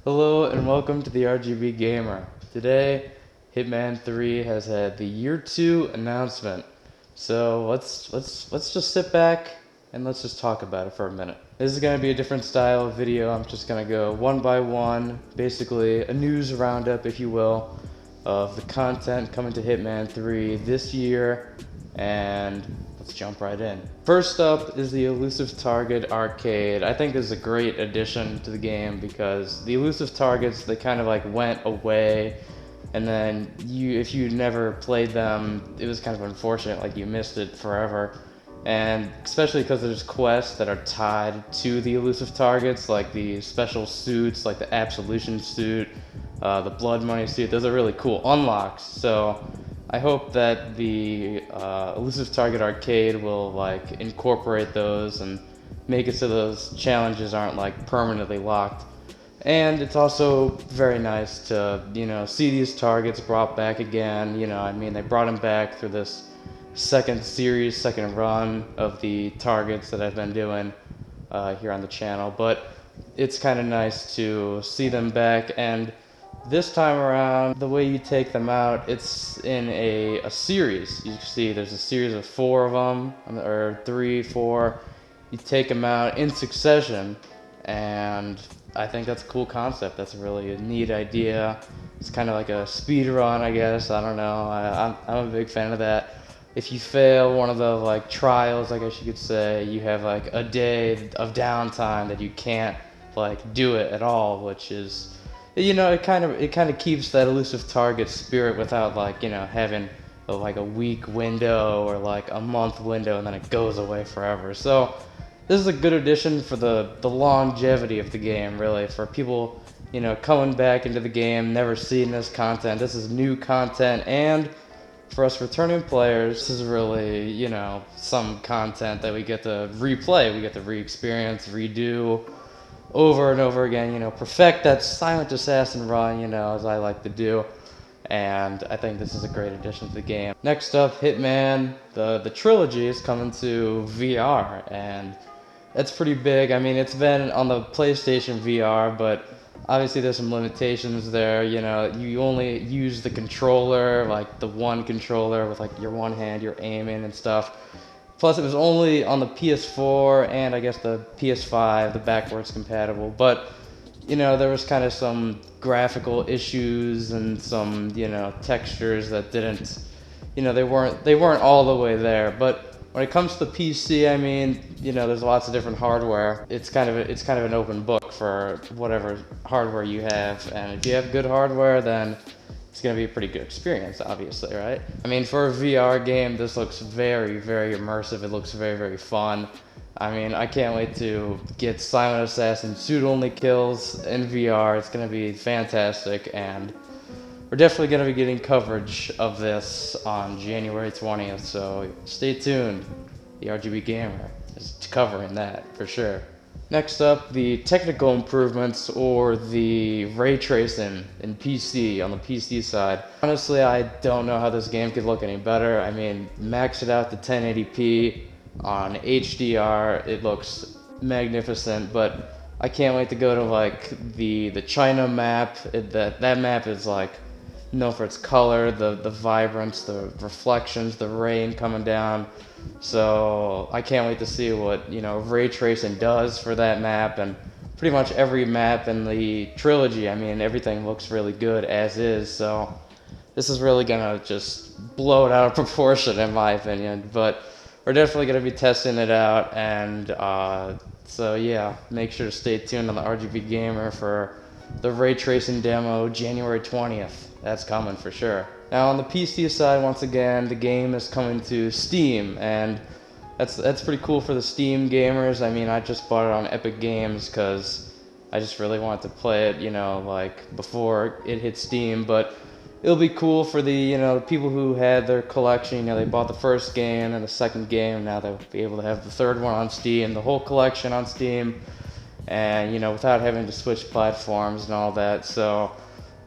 Hello and welcome to the RGB Gamer. Today, Hitman 3 has had the Year 2 announcement. So let's just sit back and let's just talk about it for a minute. This is going to be a different style of video. I'm just going to go one by one, basically a news roundup, if you will, of the content coming to Hitman 3 this year, and let's jump right in. First up is the Elusive Target Arcade. I think this is a great addition to the game because the Elusive Targets, they kind of like went away, and then if you never played them, it was kind of unfortunate, like you missed it forever. And especially because there's quests that are tied to the elusive targets, like the special suits, like the Absolution suit, the Blood Money suit. Those are really cool unlocks. So I hope that the elusive target arcade will like incorporate those and make it so those challenges aren't like permanently locked. And it's also very nice to, see these targets brought back again. I mean, they brought them back through this second run of the targets that I've been doing here on the channel. But it's kind of nice to see them back. And this time around, the way you take them out, it's in a series. You see there's a series of 4 of them, or 3, 4. You take them out in succession, and I think that's a cool concept. That's a really neat idea. It's kind of like a speed run, I guess. I don't know. I'm a big fan of that. If you fail one of the like trials, I guess you could say, you have like a day of downtime that you can't like do it at all, which is, it kind of keeps that elusive target spirit without like having like a week window or like a month window and then it goes away forever. So this is a good addition for the longevity of the game, really, for people, coming back into the game, never seeing this content. This is new content, and for us returning players, this is really, some content that we get to replay, we get to re-experience, redo over and over again, perfect that silent assassin run, as I like to do. And I think this is a great addition to the game. Next up, Hitman, the trilogy is coming to VR, and that's pretty big. I mean, it's been on the PlayStation VR, but obviously there's some limitations there. You only use the controller, like the one controller with like your one hand, you're aiming and stuff. Plus, it was only on the PS4 and I guess the PS5, the backwards compatible. But there was kind of some graphical issues and some textures that didn't, they weren't all the way there. But when it comes to PC, I mean, there's lots of different hardware. It's kind of an open book for whatever hardware you have, and if you have good hardware, then it's gonna be a pretty good experience, obviously, right? I mean, for a VR game, this looks very, very immersive. It looks very, very fun. I mean, I can't wait to get Silent Assassin suit-only kills in VR. It's gonna be fantastic, and we're definitely going to be getting coverage of this on January 20th, so stay tuned. The RGB Gamer is covering that for sure. Next up, the technical improvements or the ray tracing in PC, on the PC side. Honestly, I don't know how this game could look any better. I mean, max it out to 1080p on HDR, it looks magnificent, but I can't wait to go to like the China map. That map is like known for its color, the vibrance, the reflections, the rain coming down. So I can't wait to see what ray tracing does for that map, and pretty much every map in the trilogy. I mean, everything looks really good as is. So this is really gonna just blow it out of proportion, in my opinion. But we're definitely gonna be testing it out, and so yeah, make sure to stay tuned on the RGB Gamer for the ray tracing demo January 20th. That's coming for sure. Now on the PC side, once again, the game is coming to Steam, and that's pretty cool for the Steam gamers. I mean, I just bought it on Epic Games because I just really wanted to play it, like before it hit Steam. But it'll be cool for the the people who had their collection. They bought the first game and the second game. Now they'll be able to have the third one on Steam, the whole collection on Steam, and without having to switch platforms and all that. So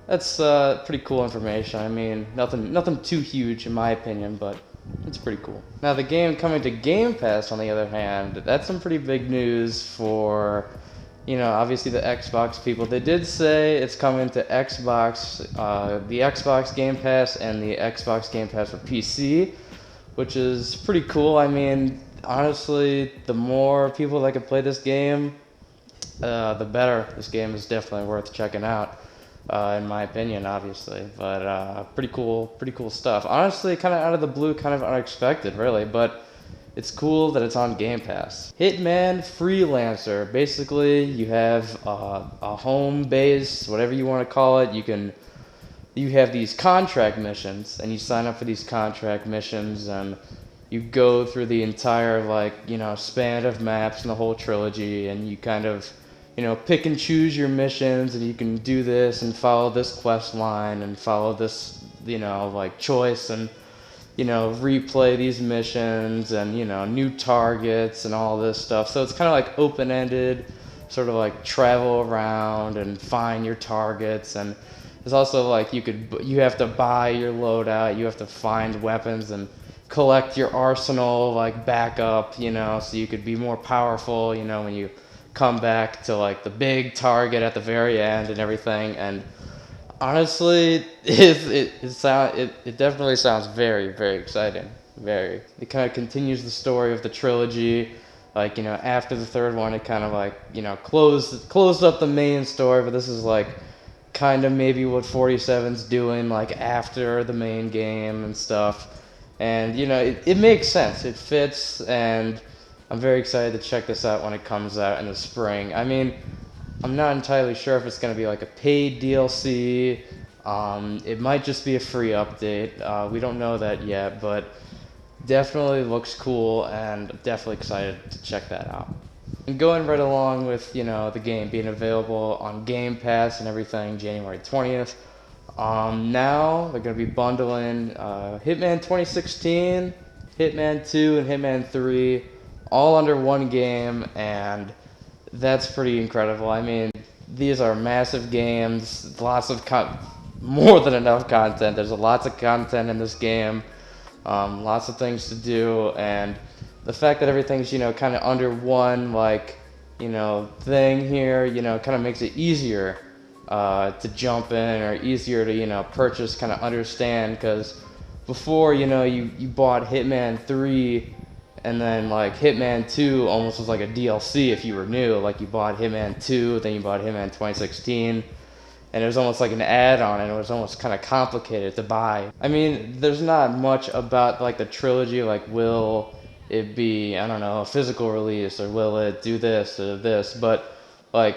that's pretty cool information. I mean, nothing too huge in my opinion, but it's pretty cool. Now the game coming to Game Pass, on the other hand, that's some pretty big news for obviously the Xbox people, they did say it's coming to Xbox, the Xbox Game Pass and the Xbox Game Pass for PC, which is pretty cool. I mean, honestly, the more people that can play this game, the better. This game is definitely worth checking out, in my opinion, obviously. But pretty cool stuff. Honestly, kind of out of the blue, kind of unexpected, really. But it's cool that it's on Game Pass. Hitman Freelancer. Basically, you have a home base, whatever you want to call it. You have these contract missions, and you sign up for these contract missions, and you go through the entire span of maps in the whole trilogy, and you kind of pick and choose your missions, and you can do this and follow this quest line and follow this choice, and replay these missions, and new targets and all this stuff. So it's kind of like open-ended, sort of like travel around and find your targets. And it's also like you have to buy your loadout, you have to find weapons and collect your arsenal backup, so you could be more powerful, when you come back to the big target at the very end and everything. And honestly, it definitely sounds very, very exciting. Very. It kind of continues the story of the trilogy. After the third one, it kind of closed up the main story, but this is kind of maybe what 47's doing after the main game and stuff. And it makes sense. It fits, and I'm very excited to check this out when it comes out in the spring. I mean, I'm not entirely sure if it's going to be a paid DLC. It might just be a free update. We don't know that yet, but definitely looks cool, and definitely excited to check that out. And going right along with, the game being available on Game Pass and everything January 20th, now they're going to be bundling Hitman 2016, Hitman 2, and Hitman 3 all under one game, and that's pretty incredible. I mean, these are massive games, lots of more than enough content. There's lots of content in this game, lots of things to do, and the fact that everything's kind of under one thing here, kind of makes it easier to jump in, or easier to purchase, kind of understand. Because before, you bought Hitman 3, and then Hitman 2 almost was like a DLC if you were new. You bought Hitman 2, then you bought Hitman 2016, and it was almost like an add-on, and it was almost kind of complicated to buy. I mean, there's not much about the trilogy, will it be, I don't know, a physical release, or will it do this or this, but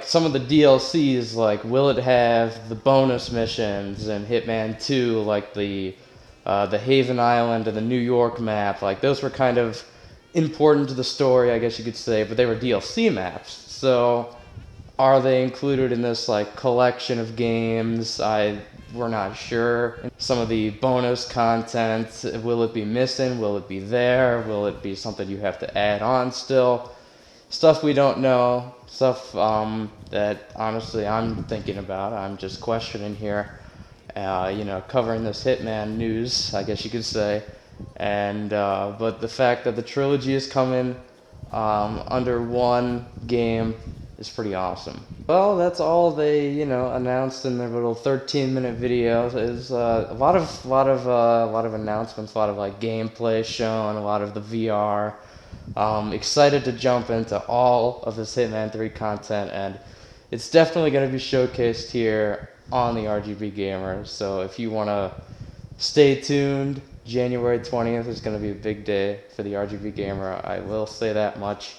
some of the DLCs, will it have the bonus missions in Hitman 2, the Haven Island and the New York map. Those were kind of important to the story, I guess you could say, but they were DLC maps. So are they included in this collection of games? We're not sure. Some of the bonus content, will it be missing? Will it be there? Will it be something you have to add on still? Stuff we don't know. Stuff that honestly I'm thinking about. I'm just questioning here. Covering this Hitman news, I guess you could say. And but the fact that the trilogy is coming under one game is pretty awesome. Well, that's all they announced in their little 13-minute video. Is a lot of announcements, a lot of gameplay shown, a lot of the VR. Excited to jump into all of this Hitman 3 content, and it's definitely going to be showcased here on the RGB Gamer. So if you want to stay tuned, January 20th is going to be a big day for the RGB Gamer. I will say that much.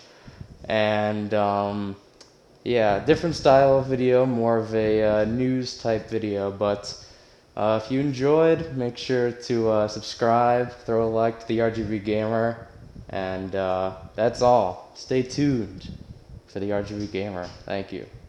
And yeah, different style of video, more of a news type video. But if you enjoyed, make sure to subscribe, throw a like to the RGB Gamer. And that's all. Stay tuned for the RGB Gamer. Thank you.